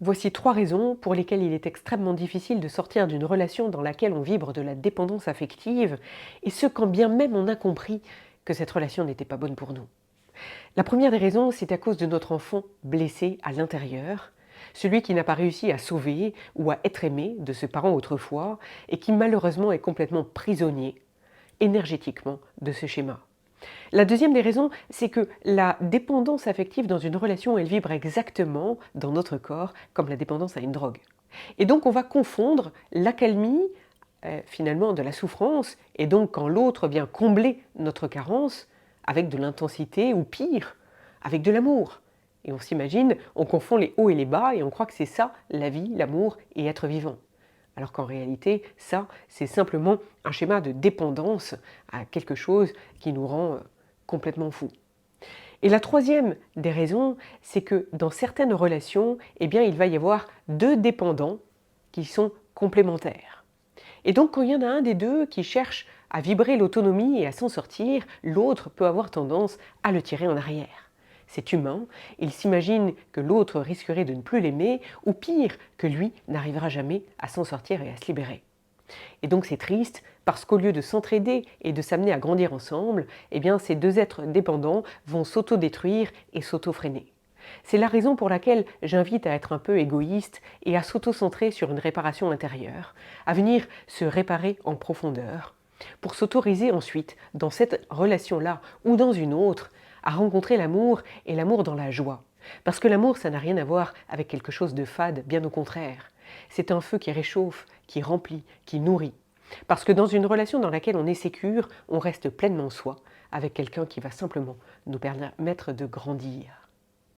Voici 3 raisons pour lesquelles il est extrêmement difficile de sortir d'une relation dans laquelle on vibre de la dépendance affective, et ce quand bien même on a compris que cette relation n'était pas bonne pour nous. La première des raisons, c'est à cause de notre enfant blessé à l'intérieur, celui qui n'a pas réussi à sauver ou à être aimé de ce parent autrefois, et qui malheureusement est complètement prisonnier, énergétiquement, de ce schéma. La deuxième des raisons, c'est que la dépendance affective dans une relation, elle vibre exactement dans notre corps comme la dépendance à une drogue. Et donc on va confondre l'accalmie finalement de la souffrance, et donc quand l'autre vient combler notre carence, avec de l'intensité ou pire, avec de l'amour. Et on s'imagine, on confond les hauts et les bas et on croit que c'est ça la vie, l'amour et être vivant. Alors qu'en réalité, ça, c'est simplement un schéma de dépendance à quelque chose qui nous rend complètement fous. Et la troisième des raisons, c'est que dans certaines relations, eh bien, il va y avoir deux dépendants qui sont complémentaires. Et donc, quand il y en a un des deux qui cherche à vibrer l'autonomie et à s'en sortir, l'autre peut avoir tendance à le tirer en arrière. C'est humain, il s'imagine que l'autre risquerait de ne plus l'aimer, ou pire, que lui n'arrivera jamais à s'en sortir et à se libérer. Et donc c'est triste, parce qu'au lieu de s'entraider et de s'amener à grandir ensemble, eh bien ces deux êtres dépendants vont s'auto-détruire et s'auto-freiner. C'est la raison pour laquelle j'invite à être un peu égoïste et à s'auto-centrer sur une réparation intérieure, à venir se réparer en profondeur, pour s'autoriser ensuite, dans cette relation-là ou dans une autre, à rencontrer l'amour et l'amour dans la joie. Parce que l'amour, ça n'a rien à voir avec quelque chose de fade, bien au contraire. C'est un feu qui réchauffe, qui remplit, qui nourrit. Parce que dans une relation dans laquelle on est sécure, on reste pleinement soi, avec quelqu'un qui va simplement nous permettre de grandir.